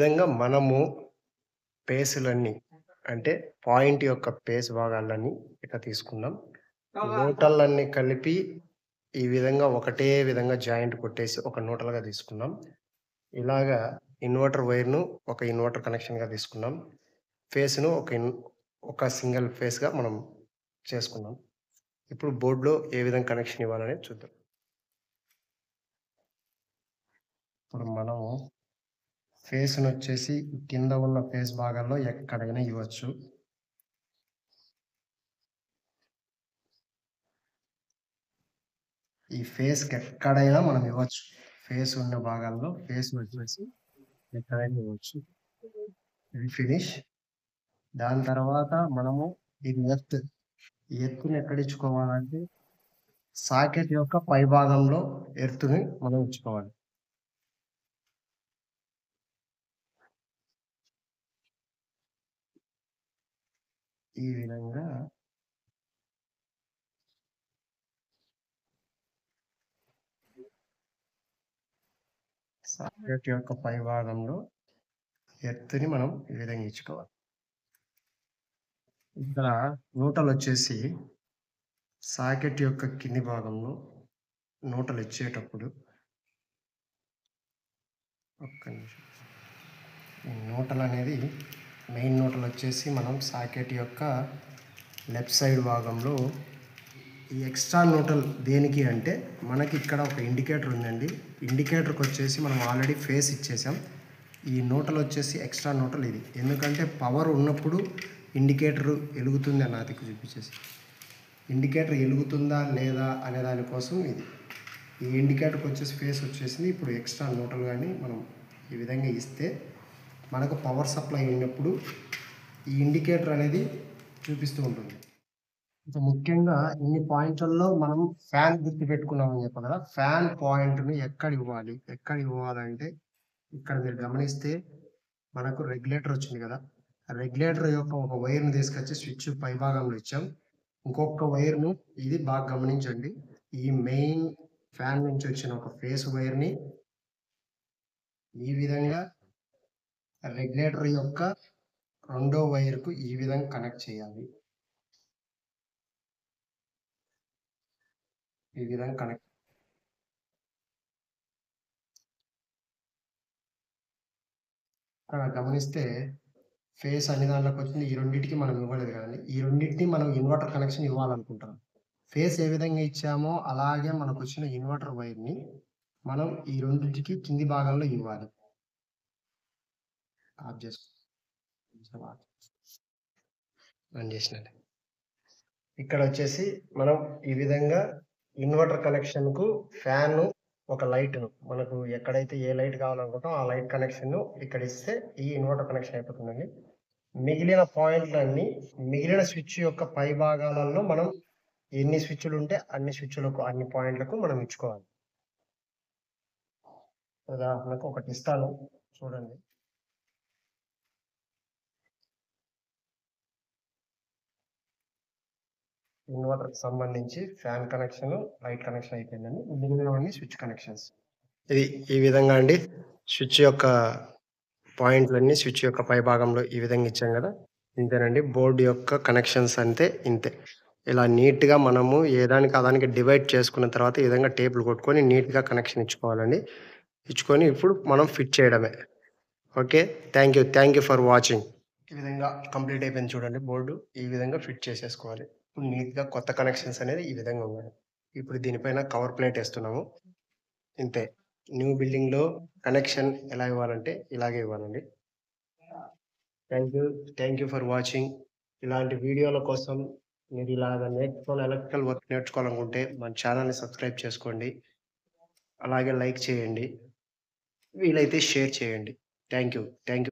విధంగా మనము పేసులన్నీ అంటే పాయింట్ యొక్క పేస్ భాగాలన్నీ ఇట్లా తీసుకుందాం. న్యూట్రల్లన్నీ కలిపి ఈ విధంగా ఒకటే విధంగా జాయింట్ కొట్టేసి ఒక న్యూట్రల్‌గా తీసుకున్నాం. ఇలాగా ఇన్వర్టర్ వైర్‌ను ఒక ఇన్వర్టర్ కనెక్షన్‌గా తీసుకున్నాం. ఫేస్‌ను ఒక సింగిల్ ఫేస్‌గా మనం చేసుకున్నాం. ఇప్పుడు బోర్డ్‌లో ఏ విధంగా కనెక్షన్ ఇవ్వాలనేది చూద్దాం. ఇప్పుడు మనము ఫేస్‌నొచ్చేసి కింద ఉన్న ఫేస్ భాగాల్లో ఎక్కడైనా ఇవ్వచ్చు. ఈ ఫేస్‌కెక్కడైనా మనం ఇవ్వచ్చు. ఫేస్ ఉన్న భాగాల్లో ఫేస్‌నొచ్చేసి ఎక్కడైనా ఇవ్వచ్చు. ఇది ఫినిష్. దాని తర్వాత మనము ఇది ఎర్త్. ఈ ఎర్త్‌ని ఎక్కడ ఇచ్చుకోవాలంటే సాకెట్ యొక్క పై భాగంలో ఎర్త్‌ని మనం ఇచ్చుకోవాలి. ఈ విధంగా సాకెట్ యొక్క పై భాగంలో ఎర్త్‌ని మనం ఈ విధంగా ఇచ్చుకోవాలి. ఇక్కడ న్యూట్రల్ వచ్చేసి సాకెట్ యొక్క కింది భాగంలో న్యూట్రల్ ఇచ్చేటప్పుడు ఒక్క నిమిషం. ఈ న్యూట్రల్ అనేది మెయిన్ న్యూట్రల్ వచ్చేసి మనం సాకెట్ యొక్క లెఫ్ట్ సైడ్ భాగంలో ఈ ఎక్స్ట్రా న్యూట్రల్ దేనికి అంటే మనకి ఇక్కడ ఒక ఇండికేటర్ ఉందండి. ఇండికేటర్కి వచ్చేసి మనం ఆల్రెడీ ఫేస్ ఇచ్చేసాం. ఈ న్యూట్రల్ వచ్చేసి ఎక్స్ట్రా న్యూట్రల్ ఇది. ఎందుకంటే పవర్ ఉన్నప్పుడు ఇండికేటర్ వెలుగుతుంది అని నాది చూపించేసి ఇండికేటర్ వెలుగుతుందా లేదా అనే దానికోసం ఇది. ఈ ఇండికేటర్కి వచ్చేసి ఫేస్ వచ్చేసింది. ఇప్పుడు ఎక్స్ట్రా న్యూట్రల్ కానీ మనం ఈ విధంగా ఇస్తే మనకు పవర్ సప్లై అయినప్పుడు ఈ ఇండికేటర్ అనేది చూపిస్తూ ఉంటుంది. ఇంకా ముఖ్యంగా ఇన్ని పాయింట్లలో మనం ఫ్యాన్ గుర్తుపెట్టుకున్నామని చెప్పాం కదా. ఫ్యాన్ పాయింట్‌ని ఎక్కడ ఇవ్వాలంటే ఇక్కడ మీరు గమనిస్తే మనకు రెగ్యులేటర్ వచ్చింది కదా. ఆ రెగ్యులేటర్ యొక్క ఒక వైర్‌ని తీసుకొచ్చి స్విచ్ పై భాగంలో ఇచ్చాం. ఇంకొక వైర్‌ను ఇది బాగా గమనించండి. ఈ మెయిన్ ఫ్యాన్ నుంచి వచ్చిన ఒక ఫేస్ వైర్‌ని ఈ విధంగా రెగ్యులేటర్ యొక్క రెండో వైర్‌కు ఈ విధంగా కనెక్ట్ చేయాలి. ఈ విధంగా కనెక్ట్ గమనిస్తే ఫేస్ అన్ని దాంట్లోకి వచ్చింది. ఈ రెండిటికి మనం ఇవ్వలేదు కదండీ. ఈ రెండిటిని మనం ఇన్వర్టర్ కనెక్షన్ ఇవ్వాలనుకుంటున్నాం. ఫేస్ ఏ విధంగా ఇచ్చామో అలాగే మనకొచ్చిన ఇన్వర్టర్ వైర్‌ని మనం ఈ రెండిటికి కింది భాగంలో ఇవ్వాలి. ఆఫ్ చేసుకో. ఆన్ చేసినట్టే. ఇక్కడ వచ్చేసి మనం ఈ విధంగా ఇన్వర్టర్ కనెక్షన్‌కు ఫ్యాను ఒక లైట్‌ను మనకు ఎక్కడైతే ఏ లైట్ కావాలనుకుంటామో ఆ లైట్ కనెక్షన్‌ను ఇక్కడ ఇస్తే ఈ ఇన్వర్టర్ కనెక్షన్ అయిపోతుందండి. మిగిలిన పాయింట్లన్నీ మిగిలిన స్విచ్ యొక్క పై భాగాలలో మనం ఎన్ని స్విచ్‌లు ఉంటే అన్ని స్విచ్‌లకు అన్ని పాయింట్లకు మనం ఇచ్చుకోవాలి. ఉదాహరణకు ఒకటి ఇస్తాను చూడండి. ఇన్వర్టర్‌కి సంబంధించి ఫ్యాన్ కనెక్షన్, లైట్ కనెక్షన్ అయిపోయిందండి. మిగిలినవన్నీ స్విచ్ కనెక్షన్స్. ఇది ఈ విధంగా అండి స్విచ్ యొక్క పాయింట్లన్నీ స్విచ్ యొక్క పై భాగంలో ఈ విధంగా ఇచ్చాం గదా! ఇంతేనండి. బోర్డ్ యొక్క కనెక్షన్స్ అంతే ఇంతే. ఇలా నీట్‌గా మనము ఏ దానికి ఆ దానికి డివైడ్ చేసుకున్న తర్వాత ఈ విధంగా టేపులు కొట్టుకొని నీట్‌గా కనెక్షన్ ఇచ్చుకోవాలండి. ఇచ్చుకొని ఇప్పుడు మనం ఫిట్ చేయడమే. Okay. Thank you for watching. ఈ విధంగా కంప్లీట్ అయిపోయింది చూడండి బోర్డు. ఈ విధంగా ఫిట్ చేసేసుకోవాలి. ఇప్పుడు నీట్‌గా కొత్త కనెక్షన్స్ అనేది ఈ విధంగా ఉన్నాయి. ఇప్పుడు దీనిపైన కవర్ ప్లేట్ ఏస్తున్నాము. ఇంతే. న్యూ బిల్డింగ్‌లో కనెక్షన్ ఎలా ఇవ్వాలంటే ఇలాగే ఇవ్వాలండి. Thank you. Thank you for watching. ఇలాంటి వీడియోల కోసం మీరు ఇలాగ ఎలక్ట్రికల్ వర్క్ నేర్చుకోవాలనుకుంటే మన ఛానెల్‌ని సబ్స్క్రైబ్ చేసుకోండి. అలాగే లైక్ చేయండి. వీలైతే షేర్ చేయండి. Thank you.